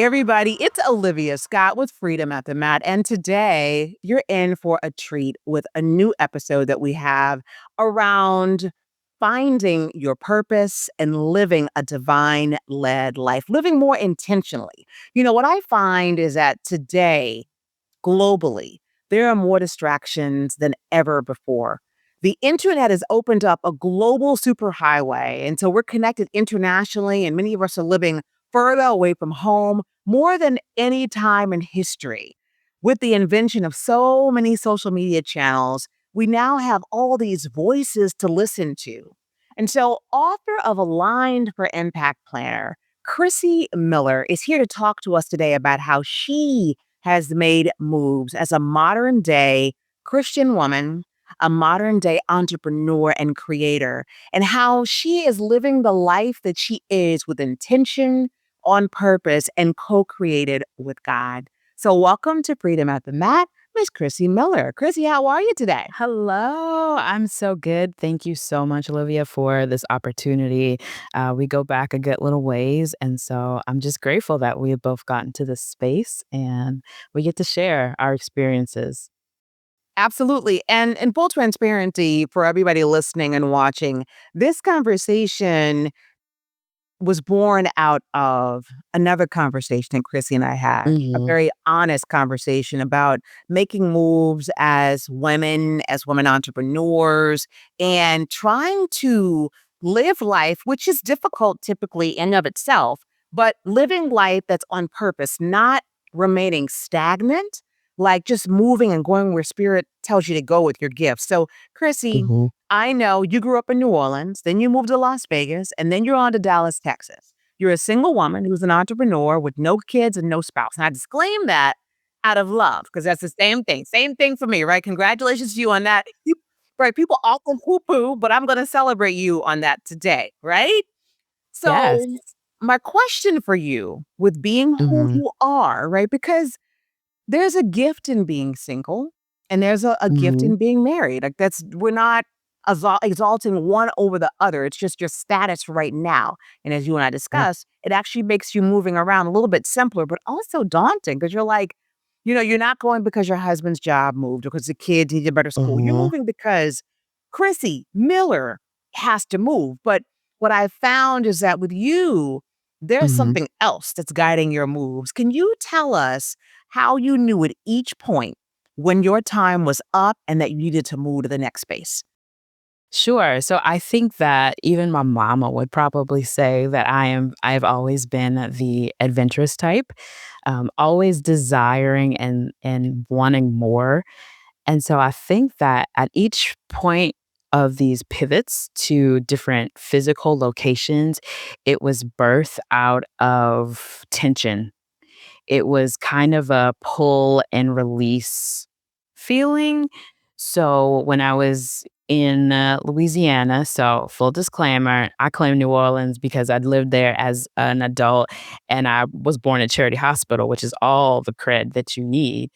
everybody. It's Olivia Scott with Freedom at the Mat. And today you're in for a treat with a new episode that we have around finding your purpose and living a divine led life, living more intentionally. What I find is that today, globally, there are more distractions than ever before. The internet has opened up a global superhighway. And so we're connected internationally, and many of us are living further away from home more than any time in history. With the invention of so many social media channels, we now have all these voices to listen to. And so, author of Aligned for Impact Planner, Chrissy Miller, is here to talk to us today about how she has made moves as a modern day Christian woman, a modern day entrepreneur and creator, and how she is living the life that she is with intention, on purpose, and co created with God. So, welcome to Freedom at the Mat, Miss Chrissy Miller. Chrissy, how are you today? Hello, I'm so good. Thank you so much, Olivia, for this opportunity. We go back a good little ways. And so I'm just grateful that we have both gotten to this space and we get to share our experiences. Absolutely. And in full transparency for everybody listening and watching, this conversation was born out of another conversation that Chrissy and I had, a Hmm. very honest conversation about making moves as women entrepreneurs, and trying to live life, which is difficult typically in and of itself, but living life that's on purpose, not remaining stagnant, like just moving and going where spirit tells you to go with your gifts. So, Chrissy, Hmm. I know you grew up in New Orleans, then you moved to Las Vegas, and then you're on to Dallas, Texas. You're a single woman who's an entrepreneur with no kids and no spouse. And I disclaim that out of love because that's the same thing. Same thing for me, right? Congratulations to you on that. Right. People often poo poo, but I'm going to celebrate you on that today, right? Yes. So, my question for you with being who Hmm. you are, right? Because there's a gift in being single, and there's a gift Hmm. in being married. Like we're not exalting one over the other. It's just your status right now. And as you and I Yep. discussed, it actually makes you moving around a little bit simpler, but also daunting because you're like, you're not going because your husband's job moved or because the kids need a better school. You're Hmm. moving because Chrissy Miller has to move. But what I found is that with you, there's Hmm. something else that's guiding your moves. Can you tell us how you knew at each point when your time was up and that you needed to move to the next space? Sure. So I think that even my mama would probably say that I've always been the adventurous type, always desiring and wanting more. And so I think that at each point of these pivots to different physical locations, it was birth out of tension. It was kind of a pull and release feeling. So when I was in Louisiana, so full disclaimer, I claim New Orleans because I'd lived there as an adult and I was born at Charity Hospital, which is all the cred that you need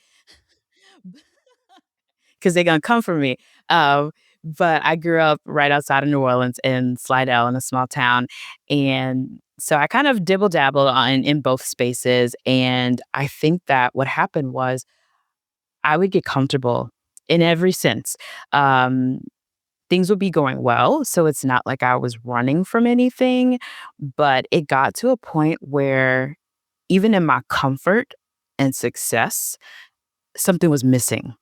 because they're gonna come for me. Um, but I grew up right outside of New Orleans in Slidell in a small town. And so I kind of dibble dabble in both spaces. And I think that what happened was I would get comfortable in every sense. Um, Things would be going well. So it's not like I was running from anything, but it got to a point where even in my comfort and success, something was missing.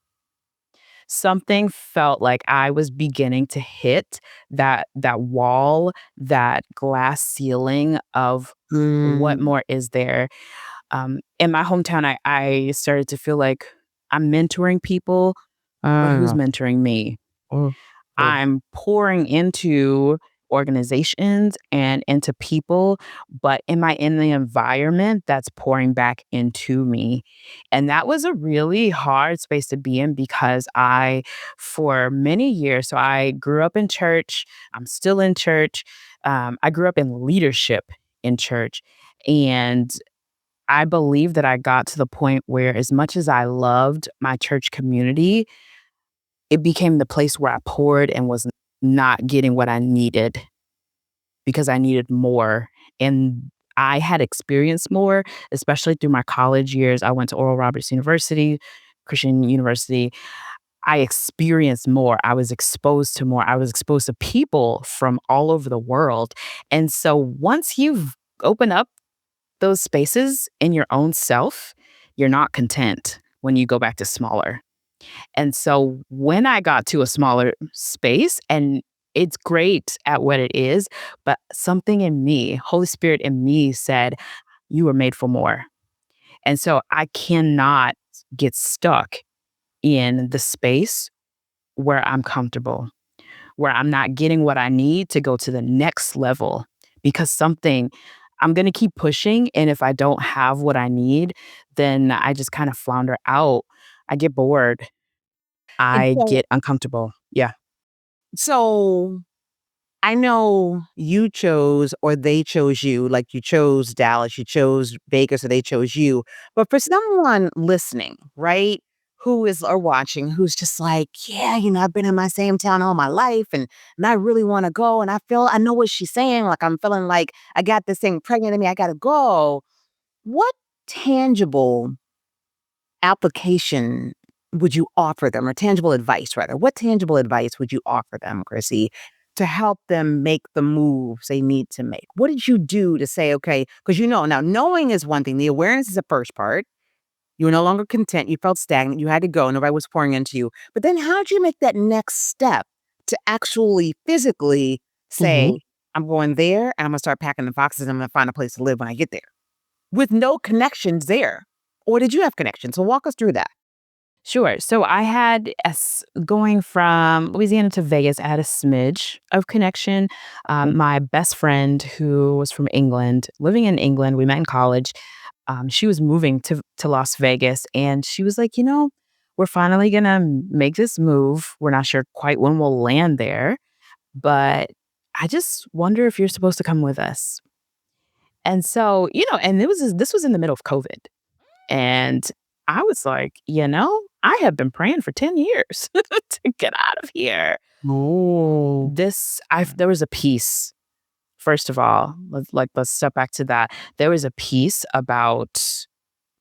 Something felt like I was beginning to hit that wall, that glass ceiling of what Mm. more is there. In my hometown, I started to feel like I'm mentoring people, but who's Ah. mentoring me? Mm. Mm. I'm pouring into organizations and into people, but am I in the environment that's pouring back into me? And that was a really hard space to be in because for many years, so I grew up in church, I'm still in church. I grew up in leadership in church. And I believe that I got to the point where, as much as I loved my church community, it became the place where I poured and was not getting what I needed because I needed more. And I had experienced more, especially through my college years. I went to Oral Roberts University, Christian University. I experienced more. I was exposed to more. I was exposed to people from all over the world. And so once you've opened up those spaces in your own self, you're not content when you go back to smaller. And so when I got to a smaller space, and it's great at what it is, but something in me, Holy Spirit in me said, you were made for more. And so I cannot get stuck in the space where I'm comfortable, where I'm not getting what I need to go to the next level because I'm going to keep pushing. And if I don't have what I need, then I just kind of flounder out. I get bored. And I so get uncomfortable. Yeah. so I know you chose or they chose you, like you chose Dallas, you chose Vegas, or they chose you. But for someone listening, right, who is or watching, who's just like, yeah, I've been in my same town all my life and I really want to go. And I know what she's saying. Like I'm feeling like I got this thing pregnant in me. I gotta go. What tangible application would you offer them, or tangible advice rather? What tangible advice would you offer them, Chrissy, to help them make the moves they need to make? What did you do to say, okay, because now knowing is one thing, the awareness is the first part. You were no longer content, you felt stagnant, you had to go, nobody was pouring into you. But then how did you make that next step to actually physically Mhm. say, I'm going there and I'm gonna start packing the boxes and I'm gonna find a place to live when I get there with no connections there? Or did you have connections? So walk us through that. Sure. So I had going from Louisiana to Vegas, I had a smidge of connection. My best friend, who was from England, living in England, we met in college. She was moving to Las Vegas, and she was like, we're finally gonna make this move. We're not sure quite when we'll land there, but I just wonder if you're supposed to come with us. And so, and this was in the middle of COVID. And I was like, I have been praying for 10 years to get out of here. Oh. There was a piece, first of all, let's step back to that. There was a piece about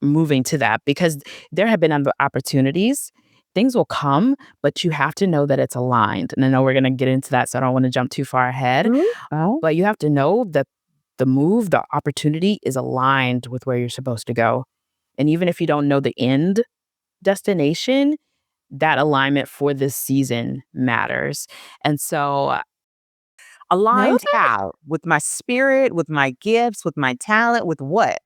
moving to that because there have been other opportunities. Things will come, but you have to know that it's aligned. And I know we're going to get into that, so I don't want to jump too far ahead. Mhm. Oh. But you have to know that the opportunity is aligned with where you're supposed to go. And even if you don't know the end destination, that alignment for this season matters. And so, Aligned okay, how? With my spirit, with my gifts, with my talent, with what?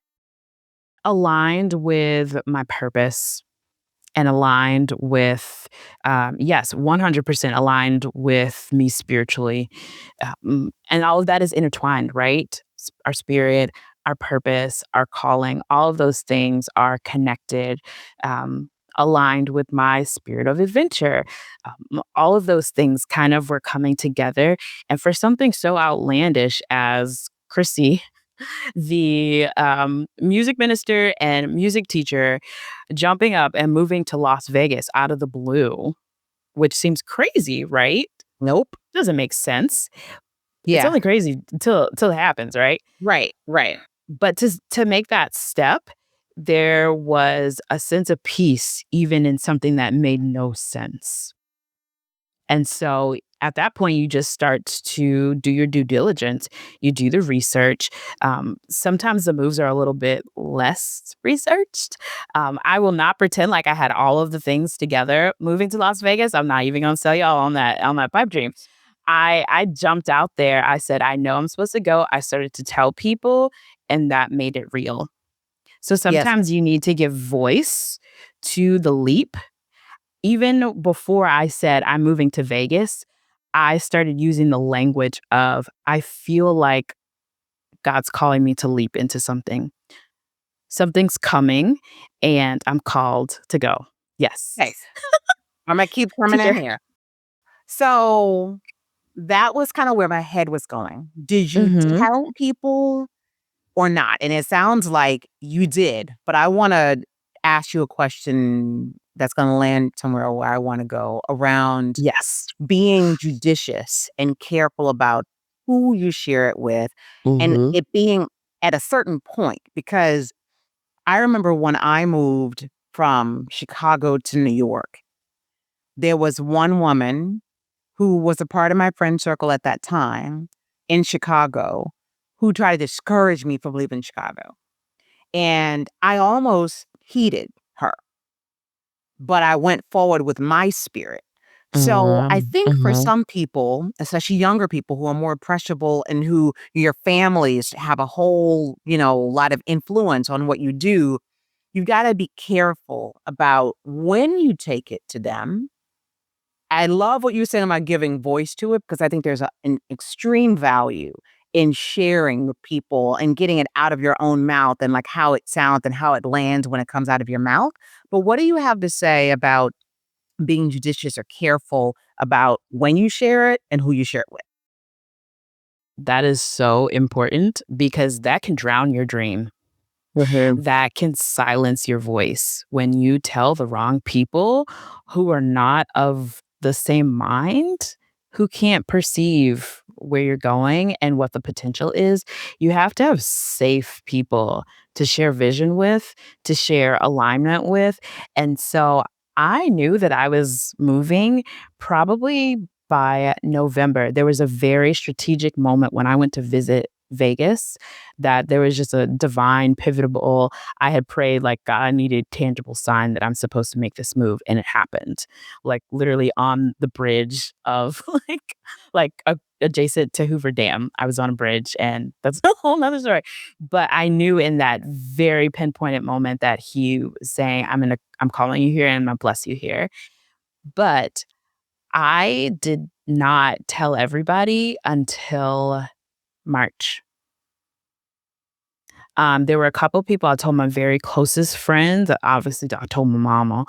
aligned with my purpose and aligned with, yes, 100% aligned with me spiritually. And all of that is intertwined, right? Our spirit, our purpose, our calling, all of those things are connected, aligned with my spirit of adventure. All of those things kind of were coming together. And for something so outlandish as Chrissy, the music minister and music teacher, jumping up and moving to Las Vegas out of the blue, which seems crazy, right? Nope. Doesn't make sense. It's Yeah. only crazy until it happens, right? Right, right. But to make that step, there was a sense of peace even in something that made no sense. And so at that point, you just start to do your due diligence. You do the research. Sometimes the moves are a little bit less researched. I will not pretend like I had all of the things together moving to Las Vegas. I'm not even going to sell y'all on that pipe dream. I jumped out there. I said, I know I'm supposed to go. I started to tell people, and that made it real. So Yes. sometimes you need to give voice to the leap. Even before I said I'm moving to Vegas, I started using the language of, I feel like God's calling me to leap into something. Something's coming and I'm called to go. Yes. Okay. Imma keep coming in Teacher. here. So, that was kinda where my head was going. Did you Mhm. tell people or not? And it sounds like you did, but I wanna ask you a question that's gonna land somewhere where I wanna go around Yes. being judicious and careful about who you share it with and Mhm. it being at a certain point because I remember when I moved from Chicago to New York, there was one woman who was a part of my friend circle at that time in Chicago who tried to discourage me from leaving Chicago. And I almost heeded her, but I went forward with my spirit. So I think for Mhm. some people, especially younger people who are more impressionable and who your families have a whole, lot of influence on what you do, you've got to be careful about when you take it to them. I love what you're saying about giving voice to it because I think there's an extreme value in sharing with people and getting it out of your own mouth and like how it sounds and how it lands when it comes out of your mouth. But what do you have to say about being judicious or careful about when you share it and who you share it with? That is so important because that can drown your dream. Mhm. That can silence your voice when you tell the wrong people who are not of the same mind, who can't perceive where you're going and what the potential is. You have to have safe people to share vision with, to share alignment with. And so I knew that I was moving probably by November. There was a very strategic moment when I went to visit Vegas that there was just a divine pivotal. I had prayed like God needed tangible sign that I'm supposed to make this move, and it happened. Like literally on the bridge of adjacent to Hoover Dam. I was on a bridge, and that's a whole nother story. But I knew in that very pinpointed moment that he was saying, I'm calling you here and I'm gonna bless you here. But I did not tell everybody until March. There were a couple people I told my very closest friends. Obviously, I told my mama,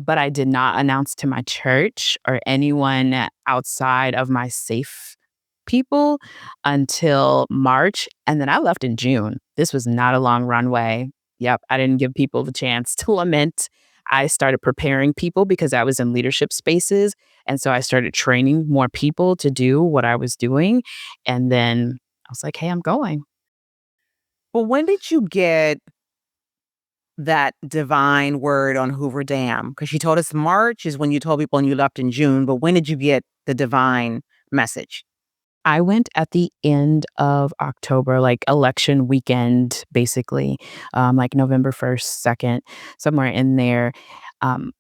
but I did not announce to my church or anyone outside of my safe people until March, and then I left in June. This was not a long runway. Yep, I didn't give people the chance to lament. I started preparing people because I was in leadership spaces, and so I started training more people to do what I was doing, and then I was like, "Hey, I'm going." Well, when did you get that divine word on Hoover Dam? Because you told us March is when you told people and you left in June, but when did you get the divine message? I went at the end of October, like election weekend, basically, like November 1st, 2nd, somewhere in there. Um,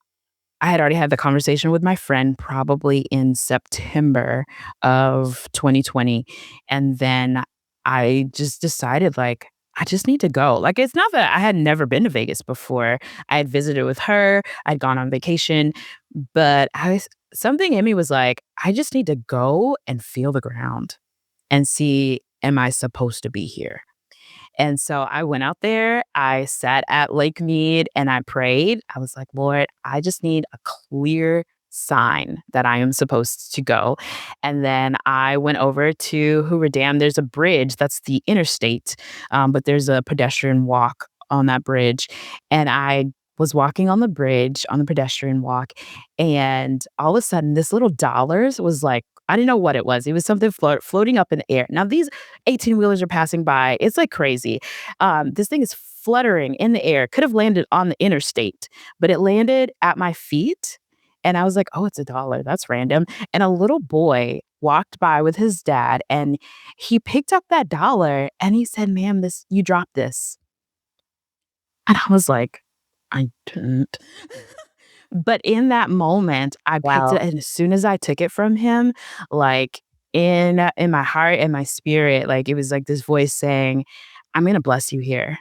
I had already had the conversation with my friend probably in September of 2020. And then I just decided, like, I just need to go. Like, it's not that I had never been to Vegas before. I had visited with her, I'd gone on vacation, but something in me was like, I just need to go and feel the ground and see, am I supposed to be here? And so I went out there, I sat at Lake Mead and I prayed. I was like, Lord, I just need a clear sign that I am supposed to go. And then I went over to Hoover Dam. There's a bridge that's the interstate, but there's a pedestrian walk on that bridge. And I was walking on the bridge on the pedestrian walk. And all of a sudden, this little dollars was like, I didn't know what it was. It was something floating up in the air. Now, these 18 wheelers are passing by. It's like crazy. This thing is fluttering in the air. Could have landed on the interstate, but it landed at my feet. And I was like, oh, it's a dollar. That's random. And a little boy walked by with his dad and he picked up that dollar and he said, ma'am, you dropped this. And I was like, I didn't. But in that moment, I picked it, Wow. and as soon as I took it from him, like, in my heart and my spirit, like, it was like this voice saying, "I'm gonna bless you here.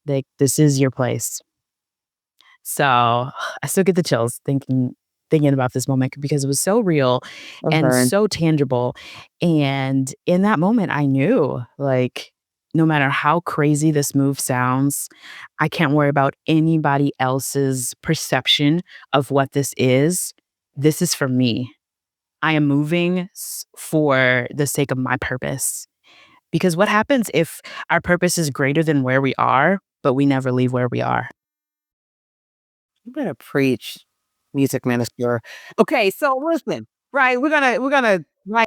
Like, this is your place." So, I still get the chills thinking about this moment because it was so real and Okay. so tangible, and in that moment, I knew, like, no matter how crazy this move sounds, I can't worry about anybody else's perception of what this is. This is for me. I am moving for the sake of my purpose, because what happens if our purpose is greater than where we are, but we never leave where we are? You better preach, music minister. Okay, so listen, right? We're gonna right, right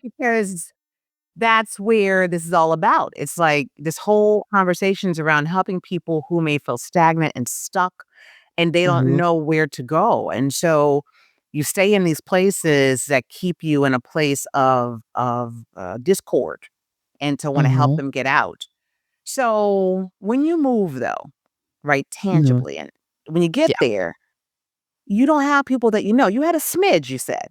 because that's where this is all about. It's like this whole conversation's around helping people who may feel stagnant and stuck and they don't Mhm, know where to go. And so you stay in these places that keep you in a place of discord and to want to help mhm, them get out. So when you move though, right, mhm. tangibly, and when you get Yeah. there, you don't have people that you know. You had a smidge, you said.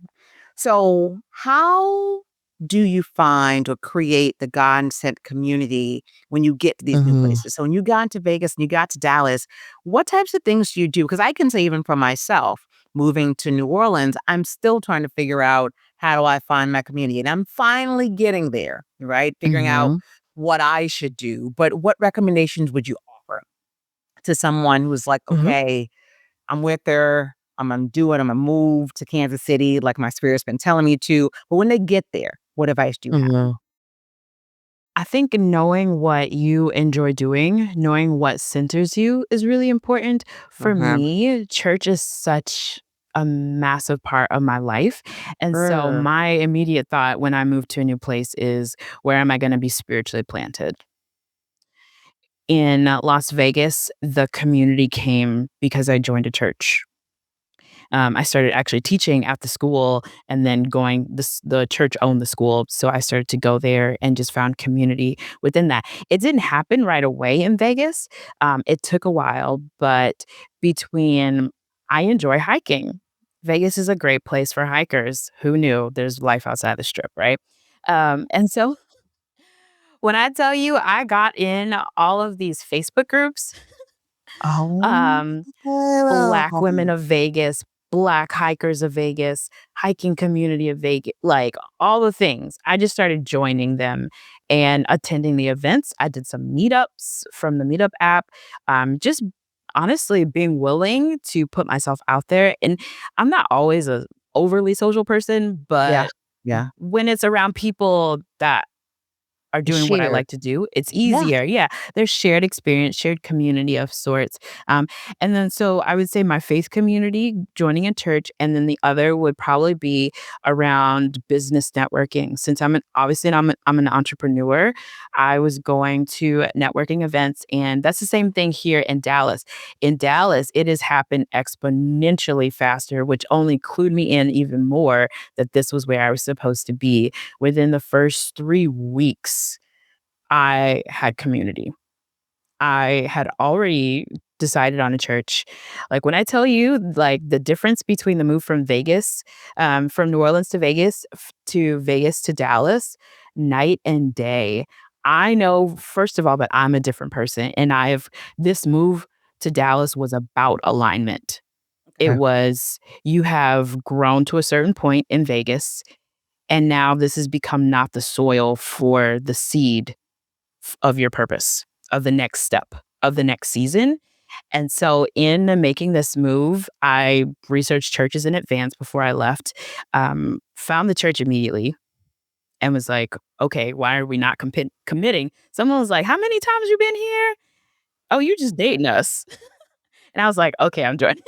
So, how do you find or create the God sent community when you get to these new Mhm, places? So, when you got to Vegas and you got to Dallas, what types of things do you do? Because I can say, even for myself, moving to New Orleans, I'm still trying to figure out how do I find my community. And I'm finally getting there, right? Figuring out mhm, what I should do. But what recommendations would you offer to someone who's like, mhm, okay, I'm with her. I'm gonna do it. I'm gonna move to Kansas City like my spirit's been telling me to. But when they get there, what advice do you have? mhm. I think knowing what you enjoy doing, knowing what centers you is really important. For Okay. me, church is such a massive part of my life. And so Sure. my immediate thought when I move to a new place is where am I going to be spiritually planted? In Las Vegas, the community came because I joined a church. I started actually teaching at the school and then going the church owned the school, so I started to go there and just found community within that. It didn't happen right away in Vegas. It took a while, but between I enjoy hiking. Vegas is a great place for hikers. Who knew there's life outside the strip, right? And so when I tell you I got in all of these Facebook groups, Oh, um, well, Black women of Vegas, Black hikers of Vegas, hiking community of Vegas, like all the things. I just started joining them and attending the events. I did some meetups from the Meetup app. Just honestly being willing to put myself out there. And I'm not always a overly social person, yeah, but yeah. when it's around people that are It's doing what I shared. like to do, it's Yeah. easier. Yeah, there's shared experience, shared community of sorts. And then so I would say my faith community, joining a church, and then the other would probably be around business networking. Since I'm an entrepreneur, I was going to networking events, and that's the same thing here in Dallas. In Dallas, it has happened exponentially faster, which only clued me in even more that this was where I was supposed to be. Within the first 3 weeks, I had community. I had already decided on a church. Like, when I tell you, like, the difference between the move from Vegas, from New Orleans to Vegas to Dallas, night and day. I know, first of all, that I'm a different person, and this move to Dallas was about alignment. It Okay. was, you have grown to a certain point in Vegas, and now this has become not the soil for the seed of your purpose, of the next step, of the next season. And so, in making this move, I researched churches in advance before I left, found the church immediately, and was like, okay, why are we not committing? Someone was like, how many times you been here? Oh, you just dating us. And I was like, okay, I'm joining.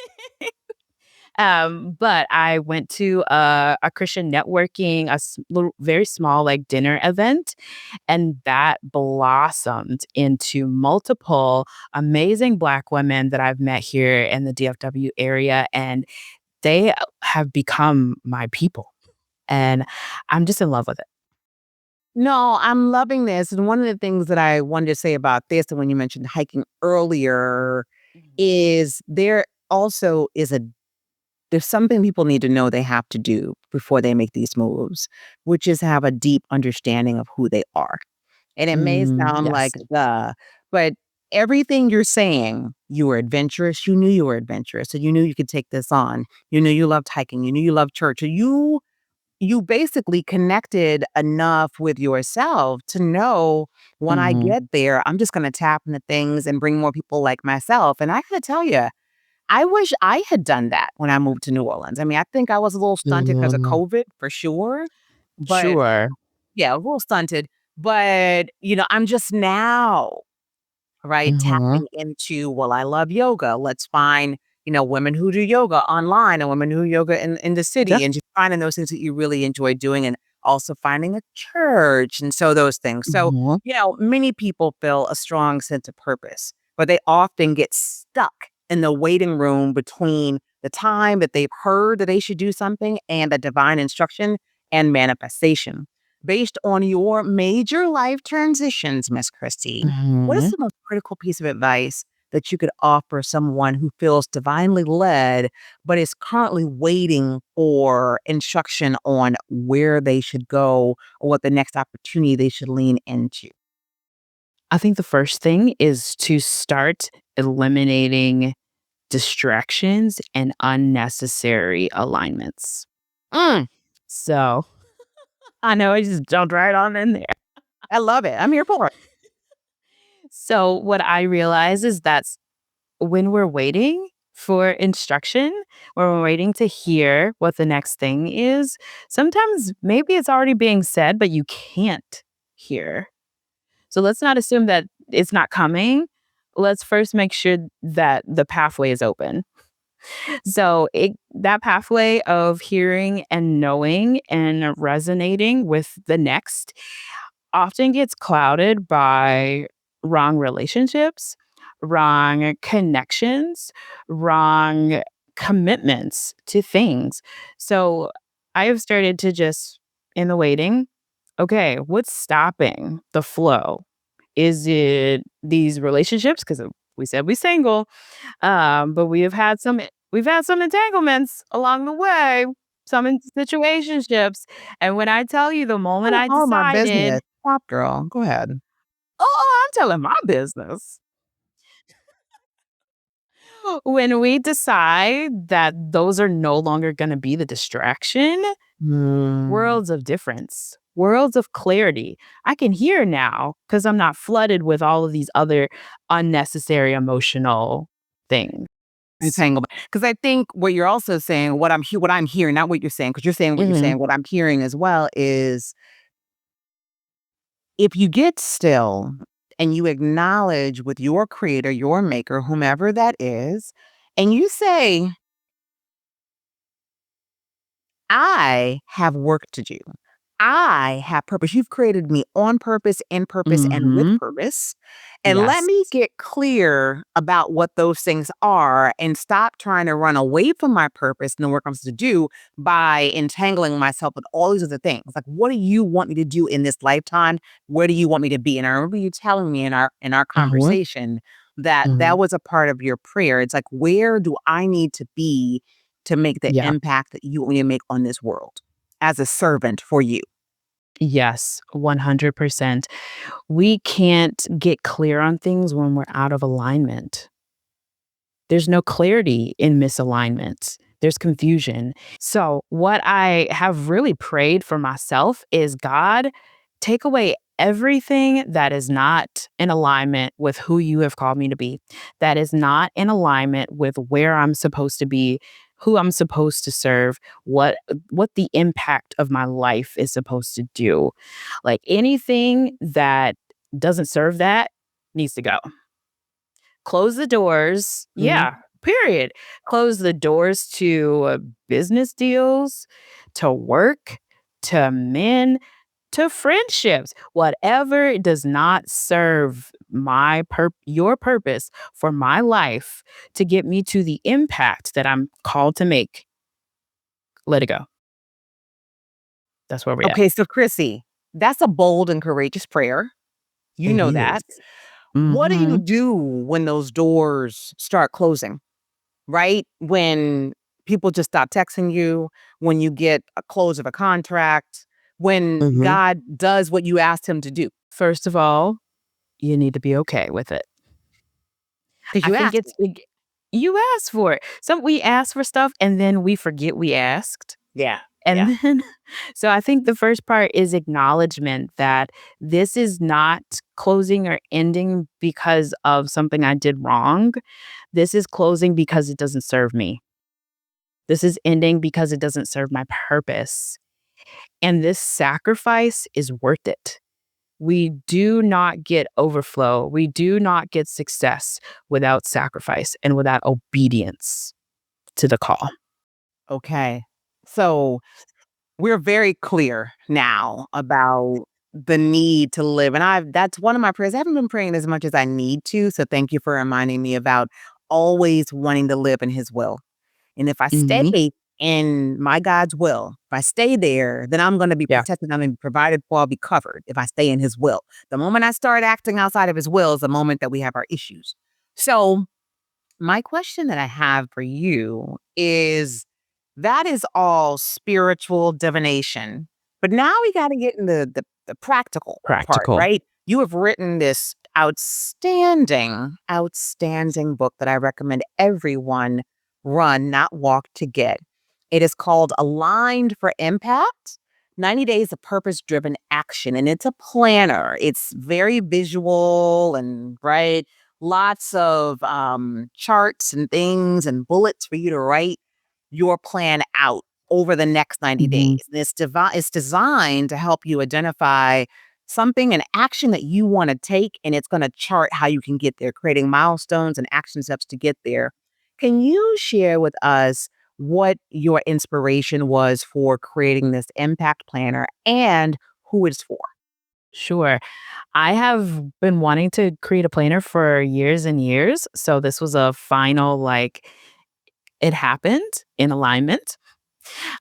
But I went to a Christian networking, little, very small, like, dinner event, and that blossomed into multiple amazing Black women that I've met here in the DFW area, and they have become my people, and I'm just in love with it. No, I'm loving this. And one of the things that I wanted to say about this, and when you mentioned hiking earlier, Mhm. is there also is a there's something people need to know they have to do before they make these moves, which is have a deep understanding of who they are. And it may sound like Yes. but everything you're saying, you were adventurous. You knew you were adventurous. So you knew you could take this on. You knew you loved hiking. You knew you loved church. So you basically connected enough with yourself to know when I Mhm. get there, I'm just gonna tap into things and bring more people like myself. And I gotta tell you, I wish I had done that when I moved to New Orleans. I mean, I think I was a little stunted because of Mhm. COVID for sure, but Sure. yeah, a little stunted. But, I'm just now, right, Mhm. tapping into, well, I love yoga. Let's find, women who do yoga online and women who yoga in the Yeah. city and just finding those things that you really enjoy doing and also finding a church, and so those things. So, Mhm. many people feel a strong sense of purpose, but they often get stuck in the waiting room between the time that they've heard that they should do something and the divine instruction and manifestation. Based on your major life transitions, Miss Christie, what is Mhm. the most critical piece of advice that you could offer someone who feels divinely led, but is currently waiting for instruction on where they should go or what the next opportunity they should lean into? I think the first thing is to start eliminating distractions and unnecessary alignments. Mm, So, I know I just jumped right on in there. I love it. I'm here for it. So, what I realize is that when we're waiting for instruction, when we're waiting to hear what the next thing is, sometimes maybe it's already being said, but you can't hear. So let's not assume that it's not coming. Let's first make sure that the pathway is open. So that pathway of hearing and knowing and resonating with the next often gets clouded by wrong relationships, wrong connections, wrong commitments to things. So I have started to just, in the waiting, okay, what's stopping the flow? Is it these relationships? Because we said we single, but we've had some entanglements along the way, some in situationships. And when I tell you the moment Telling I all my business. decided, Pop girl, go ahead. oh, I'm telling my business. When we decide that those are no longer going to be the distraction, Mm. worlds of difference, worlds of clarity. I can hear now because I'm not flooded with all of these other unnecessary emotional things. Entanglement. Because I think what you're also saying, what I'm hearing, not what you're saying, because you're saying what you're Mhm. saying, what I'm hearing as well is if you get still and you acknowledge with your creator, your maker, whomever that is, and you say, I have work to do. I have purpose. You've created me on purpose, in purpose, and with Mhm. purpose. And let Yes. me get clear about what those things are and stop trying to run away from my purpose and the work I'm supposed to do by entangling myself with all these other things. Like, what do you want me to do in this lifetime? Where do you want me to be? And I remember you telling me in our Mhm. conversation that that Mhm. was a part of your prayer. It's like, where do I need to be to make the Yeah. impact that you want me to make on this world as a servant for you? Yes, 100%. We can't get clear on things when we're out of alignment. There's no clarity in misalignment. There's confusion. So, what I have really prayed for myself is God, take away everything that is not in alignment with who you have called me to be, that is not in alignment with where I'm supposed to be, who I'm supposed to serve, what the impact of my life is supposed to do. Like anything that doesn't serve that needs to go. Close the doors. Mhm. Yeah, period. Close the doors to business deals, to work, to men, to friendships. Whatever does not serve your purpose for my life to get me to the impact that I'm called to make, let it go. That's where we're at. Okay, so Chrissy, that's a bold and courageous prayer. You It know is. that. What do you Mhm. do when those doors start closing, right? When people just stop texting you, when you get a close of a contract, when Mhm. God does what you asked him to do First of all, you need to be okay with it. because I you think asked it's me. you asked for it. We ask for stuff and then we forget we asked. Yeah. And Yeah. then so I think the first part is acknowledgement that this is not closing or ending because of something I did wrong. This is closing because it doesn't serve me. This is ending because it doesn't serve my purpose. And this sacrifice is worth it. We do not get overflow. We do not get success without sacrifice and without obedience to the call. Okay. So we're very clear now about the need to live. And that's one of my prayers. I haven't been praying as much as I need to. So thank you for reminding me about always wanting to live in his will. And if I Mhm. stay in my God's will, if I stay there, then I'm going to be Yeah. protected. I'm going to be provided for. I'll be covered if I stay in his will. The moment I start acting outside of his will is the moment that we have our issues. So my question that I have for you is that is all spiritual divination. But now we got to get into the practical part, Practical. right? You have written this outstanding, outstanding book that I recommend everyone run, not walk to get. It is called Aligned for Impact 90 Days of Purpose Driven Action. And it's a planner, it's very visual and right lots of charts and things and bullets for you to write your plan out over the next 90 Mhm. days. And it's designed to help you identify something, an action that you want to take, and it's going to chart how you can get there, creating milestones and action steps to get there. Can you share with us what your inspiration was for creating this impact planner and who it's for? Sure. I have been wanting to create a planner for years and years, so this was a final, like, it happened in alignment.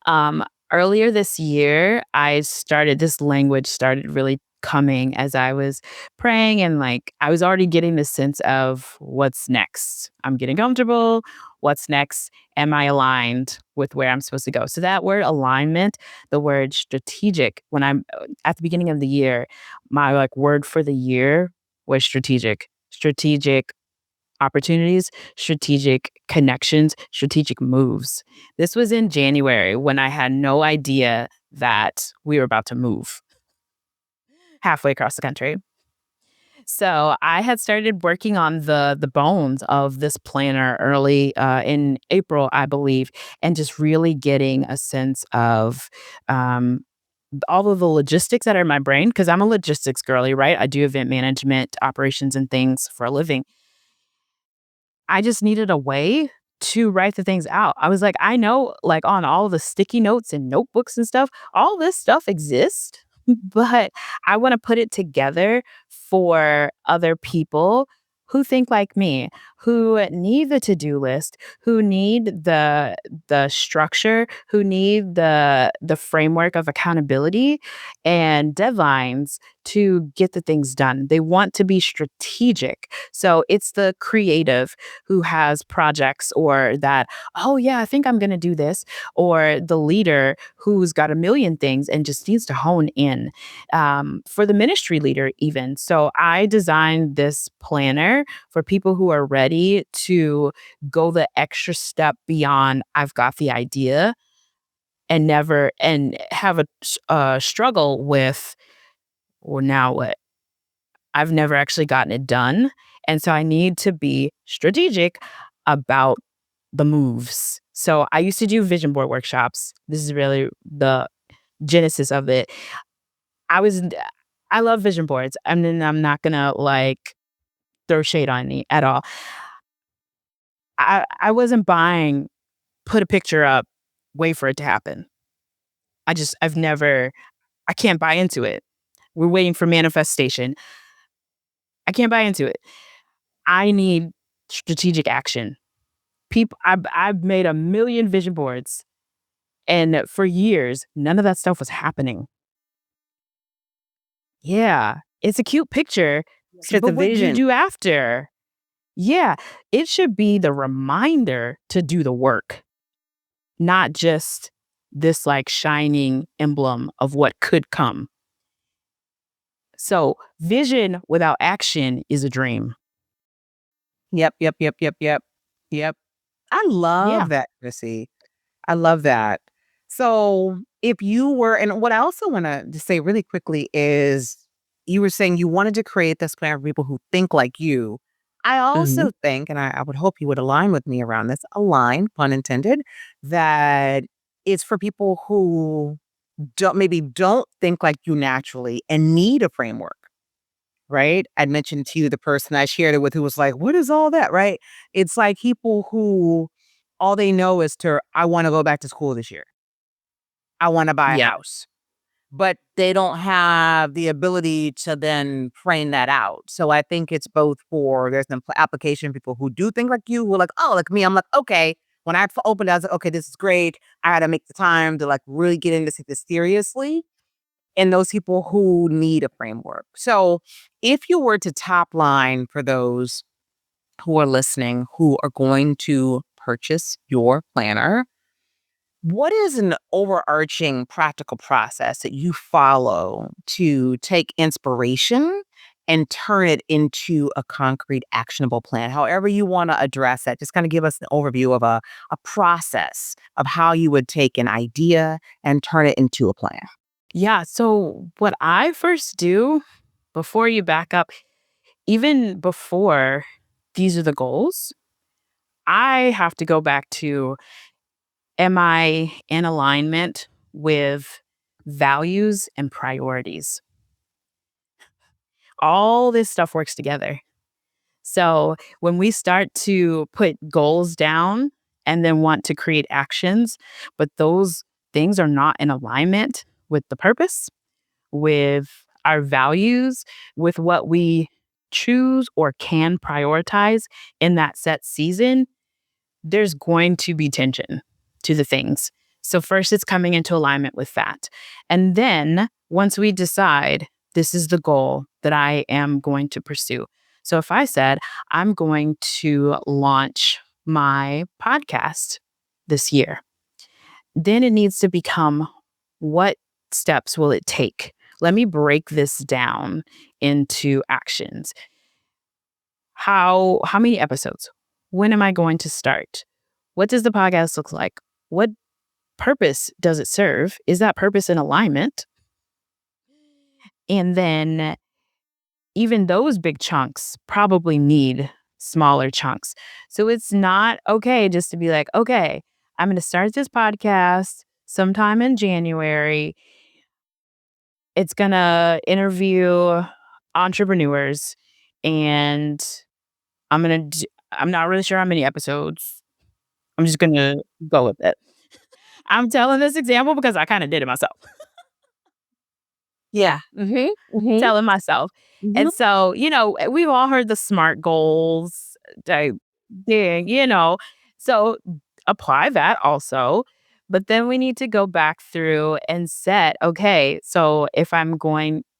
Um, Earlier this year, I started this language started really coming as I was praying, and like I was already getting the sense of what's next. I'm getting comfortable. What's next? Am I aligned with where I'm supposed to go? So that word alignment, the word strategic, when I'm at the beginning of the year, my like word for the year was strategic. Strategic opportunities, strategic connections, strategic moves. This was in January when I had no idea that we were about to move halfway across the country. So I had started working on the bones of this planner early in April, I believe, and just really getting a sense of um, all of the logistics that are in my brain because I'm a logistics girly, right? I do event management, operations, and things for a living. I just needed a way to write the things out. I was like, I know, like, on all the sticky notes and notebooks and stuff, all this stuff exists, but I wanna put it together for other people who think like me, who need the to-do list, who need the structure, who need the framework of accountability and deadlines to get the things done. They want to be strategic. So, it's the creative who has projects or that, oh, yeah, I think I'm going to do this, or the leader who's got a million things and just needs to hone in. For the ministry leader, even. So I designed this planner for people who are ready to go the extra step beyond, I've got the idea and never and have a struggle with, well, now what? I've never actually gotten it done. And so I need to be strategic about the moves. So I used to do vision board workshops. This is really the genesis of it. I was I love vision boards. I mean, I'm not gonna like throw shade on me at all. I wasn't buying put a picture up, wait for it to happen. I've never I can't buy into it. We're waiting for manifestation. I can't buy into it. I need strategic action. I've made a million vision boards, and for years, none of that stuff was happening. Yeah, it's a cute picture, It's but a what do you vision. do after? Yeah, it should be the reminder to do the work, not just this like shining emblem of what could come. So, vision without action is a dream. Yep, yep, yep, yep, yep. Yep. I love Yeah. that, Chrissy. I love that. So, if you were and what I also wanna just say really quickly is you were saying you wanted to create this plan for people who think like you. I Mhm. also think, and I would hope you would align with me around this, align, pun intended, that it's for people who don't think like you naturally and need a framework. Right? I'd mentioned to you the person I shared it with who was like, "What is all that?" Right? It's like people who all they know is to, "I wanna go back to school this year." I want to buy a Yeah. house. But they don't have the ability to then frame that out. So I think it's both for there's an application people who do think like you, who are like, oh, like me. I'm like, okay. When I opened it, I was like, okay, this is great. I had to make the time to like really get into this seriously. And those people who need a framework. So if you were to top line for those who are listening, who are going to purchase your planner, what is an overarching practical process that you follow to take inspiration and turn it into a concrete, actionable plan? However, you want to address that, just kind of give us an overview of a process of how you would take an idea and turn it into a plan. Yeah. So, what I first do before you back up, even before these are the goals, I have to go back to, am I in alignment with values and priorities? All this stuff works together. So when we start to put goals down and then want to create actions, but those things are not in alignment with the purpose, with our values, with what we choose or can prioritize in that set season, there's going to be tension to the things. So, first, it's coming into alignment with that. And then, once we decide this is the goal that I am going to pursue. So, if I said, I'm going to launch my podcast this year, then it needs to become, what steps will it take? Let me break this down into actions. How many episodes? When am I going to start? What does the podcast look like? What purpose does it serve? Is that purpose in alignment? And then even those big chunks probably need smaller chunks. So it's not okay just to be like, okay, I'm going to start this podcast sometime in January. It's going to interview entrepreneurs, and I'm not really sure how many episodes. I'm just gonna go with it. I'm telling this example because I kinda did it myself, Yeah. Mm-hmm. telling myself. Mm-hmm. And so, we've all heard the SMART goals type thing, so apply that also. But then we need to go back through and set, okay, so if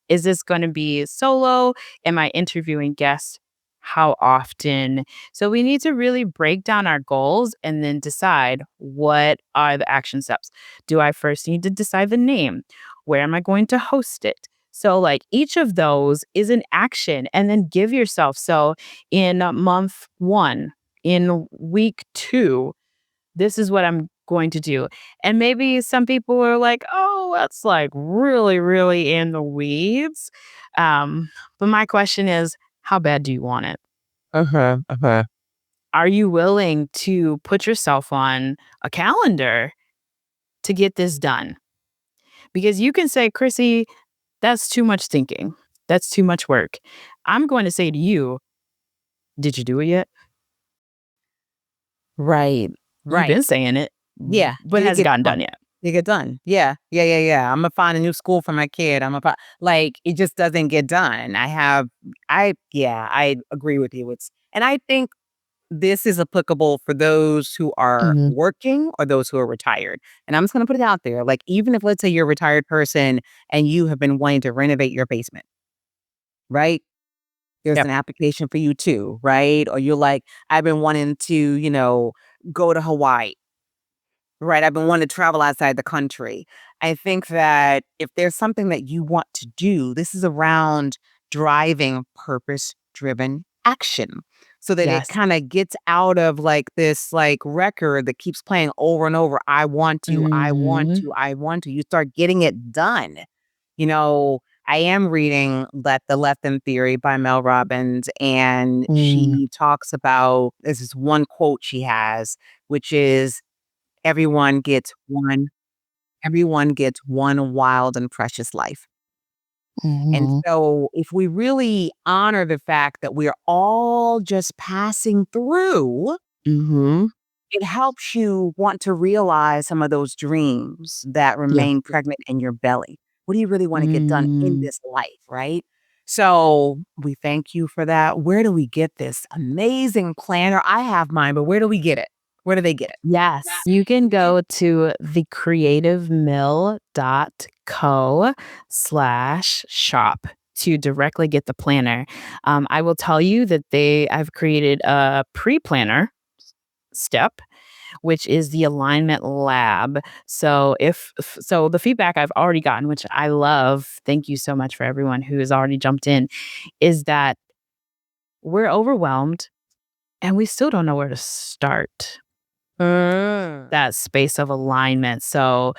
is this gonna be solo? Am I interviewing guests? How often? So we need to really break down our goals and then decide, what are the action steps. Do I first need to decide the name? Where am I going to host it? So, like, each of those is an action, and then give yourself. So, in month one, in week two, this is what I'm going to do. And maybe some people are like, oh, that's like really, really in the weeds. But my question is, how bad do you want it? Uh-huh. Uh-huh. Are you willing to put yourself on a calendar to get this done? Because you can say, Chrissy, that's too much thinking. That's too much work. I'm going to say to you, did you do it yet? Right. You've Right. been saying it, Yeah. but Did it has it get gotten done done? yet? Did it get done? Yeah. Yeah, yeah, yeah. Imma find a new school for my kid. Like, it just doesn't get done. I agree with you. And I think this is applicable for those who are Mhm. working or those who are retired. And I'm just gonna put it out there. Like, even if let's say you're a retired person and you have been wanting to renovate your basement, right? There's Yep. an application for you too, right? Or you're like, I've been wanting to, go to Hawaii. Right, I've been wanting to travel outside the country. I think that if there's something that you want to do, this is around driving purpose-driven action so that it Yes. kinda gets out of, like, this, like, record that keeps playing over and over, "I want to, I want Mhm. to, I want to." You start getting it done. You know, I am reading The Lesson Theory by Mel Robbins, and Mm. she talks about there's this one quote she has, which is Everyone gets one everyone gets one wild and precious life. And Mhm. so if we really honor the fact that we're all just passing through, Mhm. it helps you want to realize some of those dreams that Yeah. remain pregnant in your belly. What do you really wanna get done in Mm. this life, right? So, we thank you for that. Where do we get this amazing planner? I have mine, but where do we get it? Where do they get it? Yes, you can go to thecreativemill.co/shop to directly get the planner. I will tell you that I've created a pre-planner step, which is the alignment lab. So so the feedback I've already gotten, which I love, thank you so much for everyone who has already jumped in, is that we're overwhelmed and we still don't know where to start Mm. that space of alignment. So,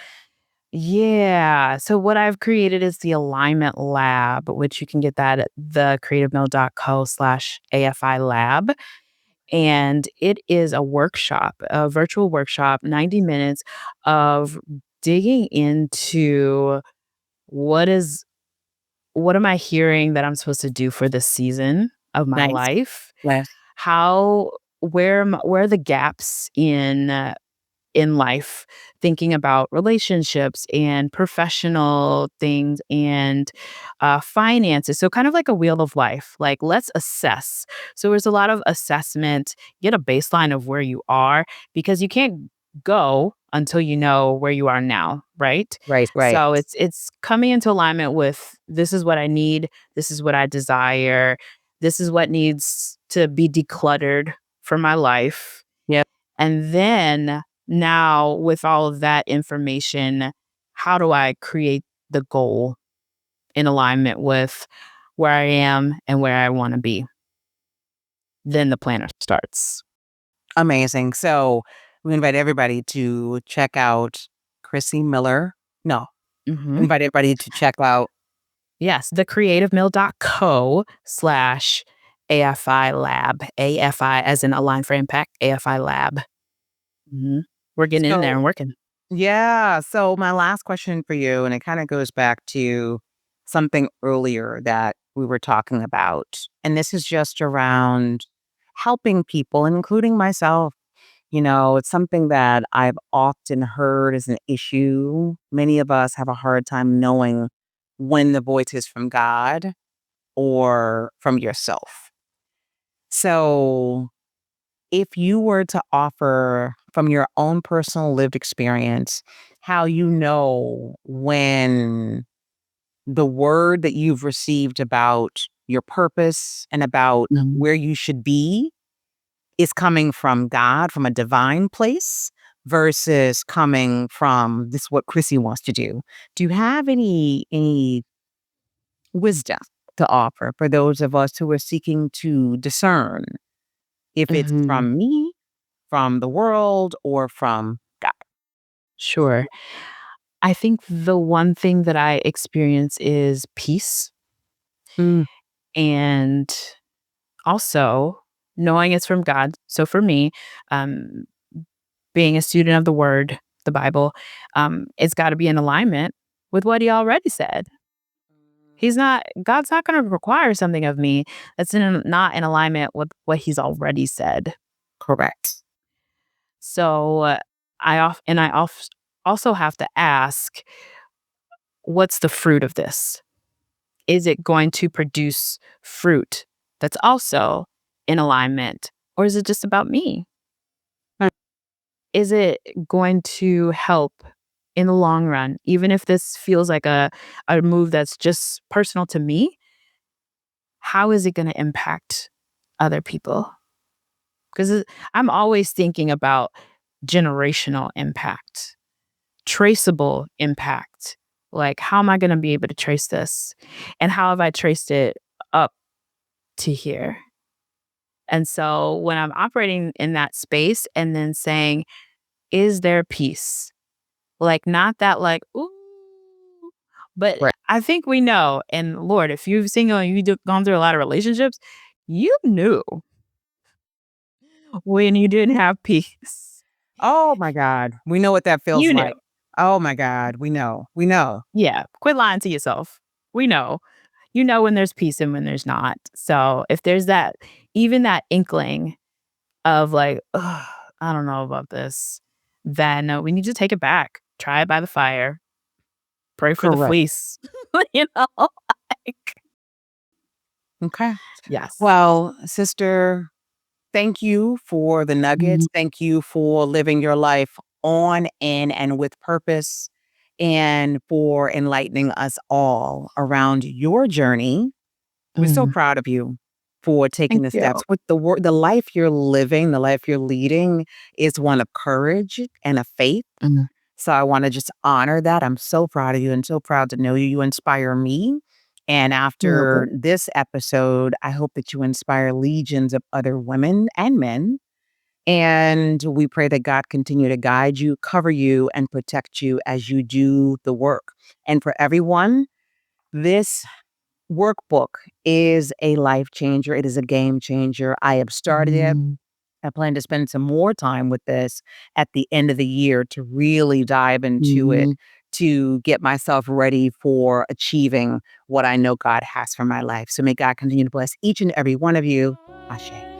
yeah. So, what I've created is the alignment lab, which you can get that at thecreativemill.co/AFI lab. And it is a workshop, a virtual workshop, 90 minutes of digging into what is what am I hearing that I'm supposed to do for this season of my Nice. life? Yes. How where are the gaps in life, thinking about relationships and professional things and finances. So, kind of like a wheel of life. Like, let's assess. So, there's a lot of assessment, get a baseline of where you are because you can't go until you know where you are now, right? Right, right. So it's coming into alignment with this is what I need, this is what I desire, this is what needs to be decluttered for my life. Yep. And then now, with all of that information, how do I create the goal in alignment with where I am and where I want to be? Then the planner starts. Amazing. So, we invite everybody to check out Chrissy Miller. No, Hmm. invite everybody to check out Yes, thecreativemill.co/AFI lab. AFI as in Align for Impact, AFI lab. Mhm. We're getting in there so and working. yeah, so my last question for you, and it kinda goes back to something earlier that we were talking about, and this is just around helping people, including myself. It's something that I've often heard is an issue. Many of us have a hard time knowing when the voice is from God or from yourself. So, if you were to offer from your own personal lived experience, how you know when the word that you've received about your purpose and about Mhm. where you should be is coming from God, from a divine place, versus coming from this what Chrissy wants to do. Do you have any wisdom to offer for those of us who are seeking to discern if it's Mhm. from me, from the world, or from God? Sure. I think the one thing that I experience is peace Mm, and also knowing it's from God. So for me, um, being a student of the word, the Bible, it's got to be in alignment with what he already said. God's not going to require something of me that's not in alignment with what he's already said. correct. So also have to ask, what's the fruit of this? Is it going to produce fruit that's also in alignment? Or is it just about me? Mm, Is it going to help in the long run? Even if this feels like a move that's just personal to me, how is it going to impact other people? Because I'm always thinking about generational impact, traceable impact. Like, how am I going to be able to trace this? And how have I traced it up to here? And so when I'm operating in that space and then saying, is there peace? Like, not that, like, ooh, but right. I think we know. And Lord, if you've seen gone through a lot of relationships, you knew when you didn't have peace. Oh my God. We know what that feels You knew. like. Oh my God. We know. We know. Yeah. Quit lying to yourself. We know. You know when there's peace and when there's not. So if there's even that inkling of like, ugh, I don't know about this, then we need to take it back. Try it by the fire. Pray for the Correct. fleece. you know? Like, Okay. yes. Well, sister, thank you for the Mhm, nuggets. Thank you for living your life on, in, and with purpose, and for enlightening us all around your journey. We're so mhm. proud of you for taking Thank the you. steps. With the life you're living, the life you're leading is one of courage and of faith. Mhm. So I want to just honor that. I'm so proud of you and so proud to know you. You inspire me. And after Welcome. this episode, I hope that you inspire legions of other women and men. And we pray that God continue to guide you, cover you, and protect you as you do the work. And for everyone, this workbook is a life changer. It is a game changer. I have started it. Mhm, I plan to spend some more time with this at the end of the year to really dive into it, mhm. to get myself ready for achieving what I know God has for my life. So may God continue to bless each and every one of you. Ashe.